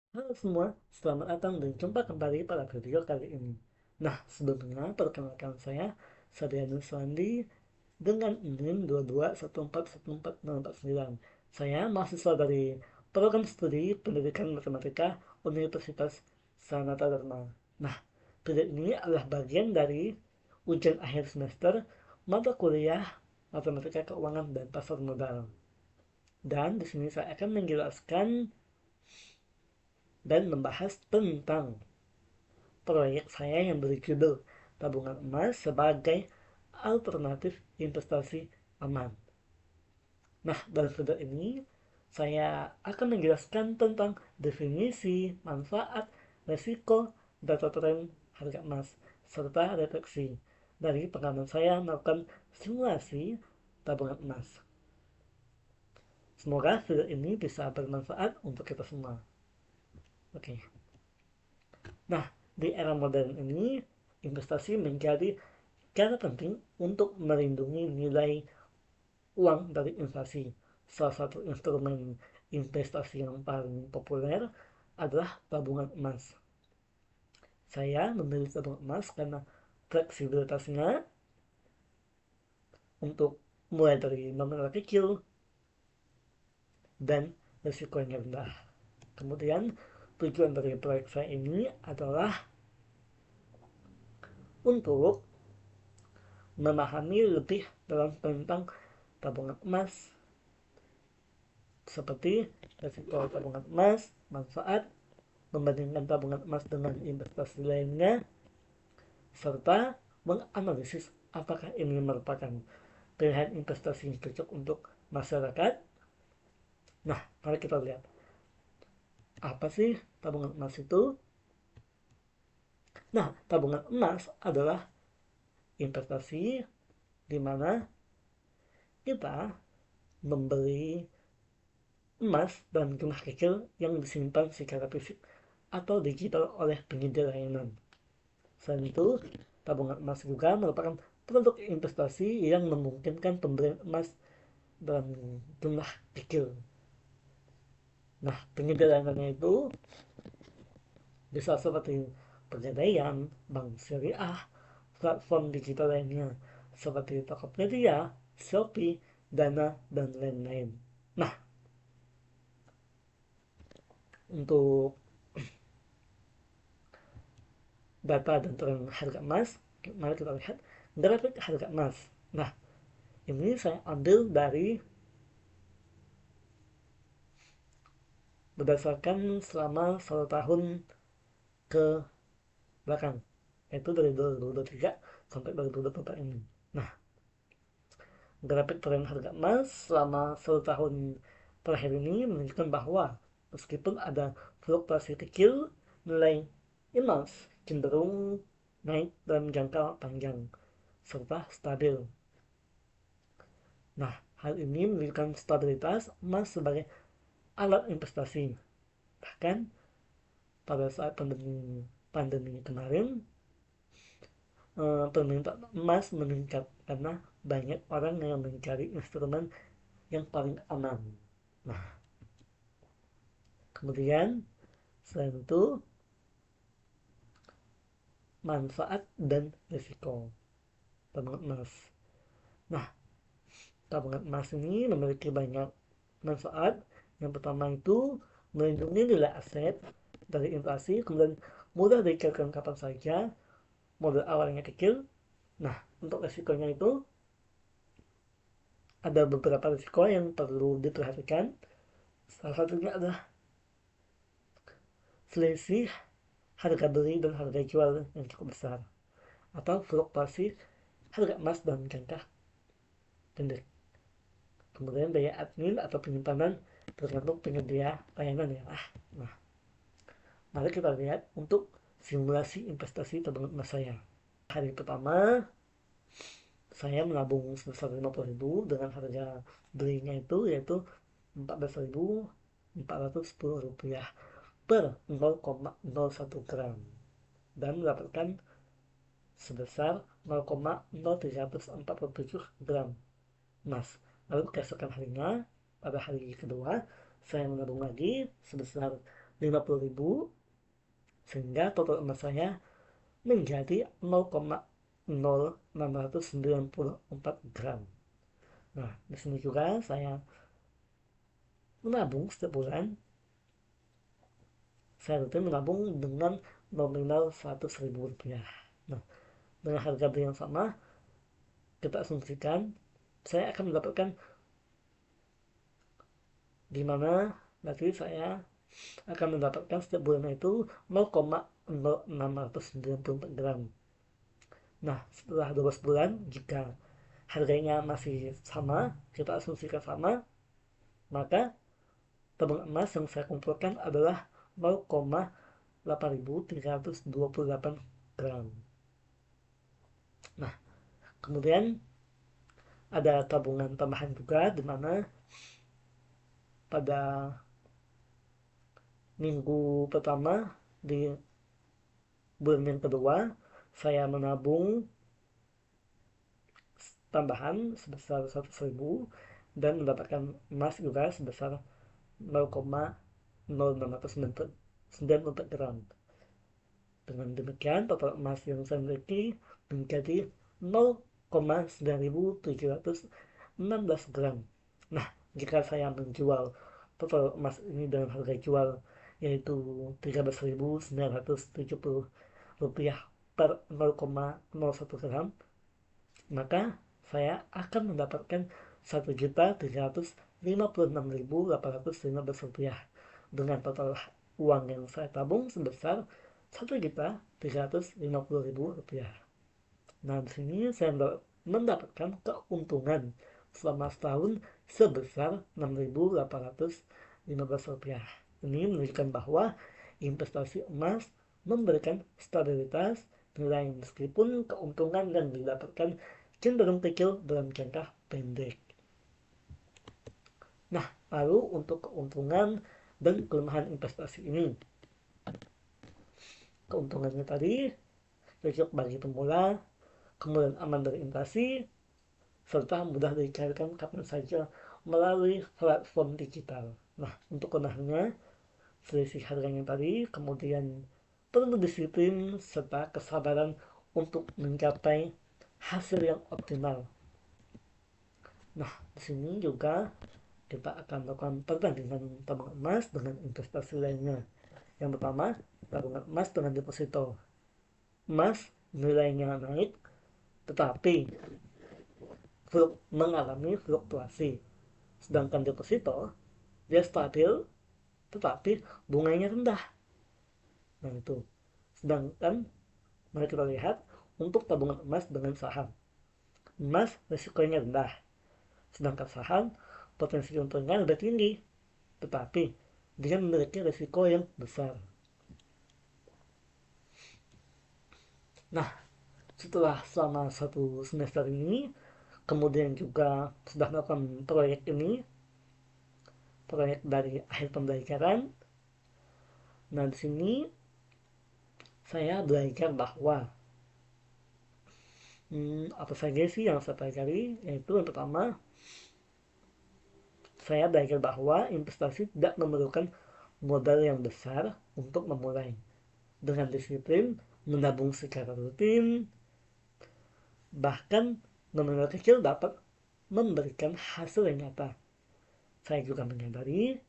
Halo semua, selamat datang dan jumpa kembali pada video kali ini. Nah, sebelumnya perkenalkan saya Sadianus Wandi dengan NIM 221414049. Saya mahasiswa dari Program Studi Pendidikan Matematika Universitas Sanata Dharma. Nah, video ini adalah bagian dari ujian akhir semester mata kuliah Matematika Keuangan dan Pasar Modal. Dan di sini saya akan menjelaskan dan membahas tentang proyek saya yang berjudul tabungan emas sebagai alternatif investasi aman. Nah, dalam video ini saya akan menjelaskan tentang definisi, manfaat, resiko, data tren harga emas, serta refleksi dari pengalaman saya melakukan simulasi tabungan emas. Semoga video ini bisa bermanfaat untuk kita semua. Oke. Nah, di era modern ini, investasi menjadi cara penting untuk melindungi nilai uang dari inflasi. Salah satu instrumen investasi yang paling populer adalah tabungan emas. Saya memilih tabungan emas karena fleksibilitasnya untuk mulai dari nominal kecil dan risikonya rendah. Kemudian tujuan dari proyek saya ini adalah untuk memahami lebih dalam tentang tabungan emas, seperti resiko tabungan emas, manfaat, membandingkan tabungan emas dengan investasi lainnya, serta menganalisis apakah ini merupakan pilihan investasi yang cocok untuk masyarakat. Nah, mari kita lihat. Apa sih tabungan emas itu? Nah, tabungan emas adalah investasi di mana kita membeli emas dalam jumlah kecil yang disimpan secara fisik atau digital oleh penyedia layanan. Selain itu, tabungan emas juga merupakan produk investasi yang memungkinkan pembelian emas dalam jumlah kecil. Nah, penyedia layanannya itu bisa seperti Pegadaian, Bank Syariah, platform digital lainnya seperti Tokopedia, Shopee, Dana, dan lain-lain. Nah, untuk data dan tren harga emas, mari kita lihat grafik harga emas. Nah, ini saya ambil dari berdasarkan selama 1 tahun ke belakang, yaitu dari 2023 sampai 2024 ini. Nah, grafik tren harga emas selama 1 tahun terakhir ini menunjukkan bahwa meskipun ada fluktuasi kecil, nilai emas cenderung naik dalam jangka panjang serta stabil. Nah, hal ini menunjukkan stabilitas emas sebagai alat investasi. Bahkan pada saat pandemi kemarin, permintaan emas meningkat karena banyak orang yang mencari instrumen yang paling aman. Nah, kemudian selain itu manfaat dan risiko tabungan emas. Nah, tabungan emas ini memiliki banyak manfaat. Yang pertama itu melindungi nilai aset dari inflasi, kemudian mudah dicairkan kapan saja, modal awalnya kecil. Nah, untuk risikonya itu ada beberapa risiko yang perlu diperhatikan. Salah satunya adalah selisih harga beli dan harga jual yang cukup besar, atau fluktuasi harga emas dalam jangka pendek. Kemudian biaya admin atau penyimpanan tergantung penyedia layanan ya. Nah, mari kita lihat untuk simulasi investasi tabungan emas saya. Hari pertama, saya menabung sebesar 50.000 dengan harga belinya itu yaitu 14.410 rupiah per 0,01 gram dan mendapatkan sebesar 0,0347 gram emas. Lalu keesokan harinya, pada hari kedua, saya menabung lagi sebesar 50.000, sehingga total emas saya menjadi 0,0694 gram. Nah, di sini juga saya menabung setiap bulan. Saya rutin menabung dengan nominal 100.000 rupiah. Nah, dengan harga beli yang sama, kita asumsikan saya akan mendapatkan, di mana nanti saya akan mendapatkan setiap bulan itu 0,0694 gram. Nah, setelah 12 bulan, jika harganya masih sama, kita asumsikan sama, maka tabung emas yang saya kumpulkan adalah 0,8328 gram. Nah, kemudian ada tabungan tambahan juga, di mana pada minggu pertama di bulan yang kedua saya menabung tambahan sebesar 100.000 dan mendapatkan emas juga sebesar 0,0694 gram. Dengan demikian total emas yang saya miliki menjadi 0,9716 gram. Nah, jika saya menjual total emas ini dengan harga jual yaitu 13.970 rupiah per 0,01 gram, maka saya akan mendapatkan 1.356.815 rupiah dengan total uang yang saya tabung sebesar 1.350.000 rupiah. Nah, di sini saya mendapatkan keuntungan selama setahun sebesar 6.815 rupiah. Ini menunjukkan bahwa investasi emas memberikan stabilitas nilai meskipun keuntungan yang didapatkan cenderung kecil dalam jangka pendek. Nah, lalu untuk keuntungan dan kelemahan investasi ini. Keuntungannya tadi cocok bagi pemula, kemudian aman dari inflasi, serta mudah dicairkan kapan saja melalui platform digital. Nah, untuk kelemahannya, selisih harganya tadi, kemudian perlu disiplin serta kesabaran untuk mencapai hasil yang optimal. Nah, di sini juga kita akan melakukan perbandingan tabungan emas dengan investasi lainnya. Yang pertama, tabungan emas dengan deposito. Emas nilainya naik, tetapi mengalami fluktuasi. Sedangkan deposito, dia stabil, tetapi bunganya rendah. Nah itu. Sedangkan, mari kita lihat untuk tabungan emas dengan saham. Emas risikonya rendah, sedangkan saham potensi untungnya lebih tinggi, tetapi dia memiliki risiko yang besar. Nah, setelah selama 1 semester ini, kemudian juga sudah melakukan proyek dari akhir pembelajaran. Nah, di sini saya belajar bahwa apa saja sih yang saya pelajari, yaitu yang pertama, saya belajar bahwa investasi tidak memerlukan modal yang besar untuk memulai. Dengan disiplin, menabung secara rutin, bahkan nominal kecil dapat memberikan hasil yang nyata. Saya juga menyadari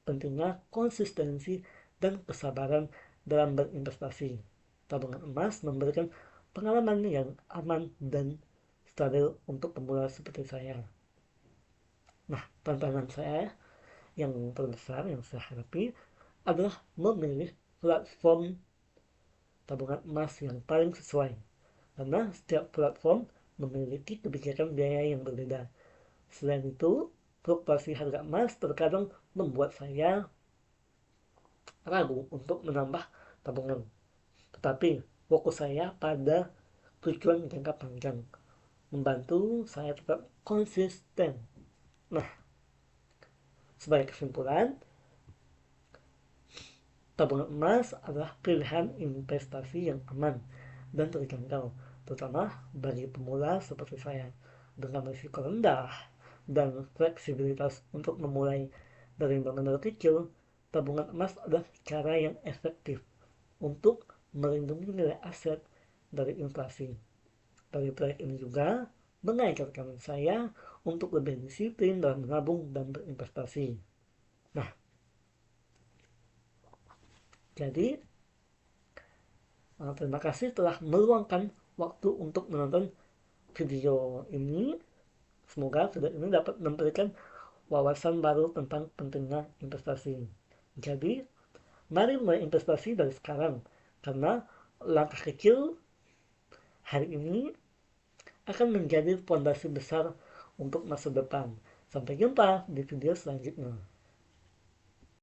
pentingnya konsistensi dan kesabaran dalam berinvestasi. Tabungan emas memberikan pengalaman yang aman dan stabil untuk pemula seperti saya. Nah, tantangan saya yang terbesar yang saya hadapi adalah memilih platform tabungan emas yang paling sesuai. Karena setiap platform memiliki kebijakan biaya yang berbeda. Selain itu, fluktuasi harga emas terkadang membuat saya ragu untuk menambah tabungan. Tetapi fokus saya pada tujuan jangka panjang, membantu saya tetap konsisten. Nah, sebagai kesimpulan, tabungan emas adalah pilihan investasi yang aman dan terjangkau, terutama bagi pemula seperti saya, dengan risiko rendah dan fleksibilitas untuk memulai dari nominal kecil tabungan emas adalah cara yang efektif untuk melindungi nilai aset dari inflasi. Dari proyek ini juga mengajarkan saya untuk lebih disiplin dalam menabung dan berinvestasi. Nah, jadi terima kasih telah meluangkan waktu untuk menonton video ini. Semoga video ini dapat memberikan wawasan baru tentang pentingnya investasi. Jadi, mari mulai investasi dari sekarang, karena langkah kecil hari ini akan menjadi fondasi besar untuk masa depan. Sampai jumpa di video selanjutnya.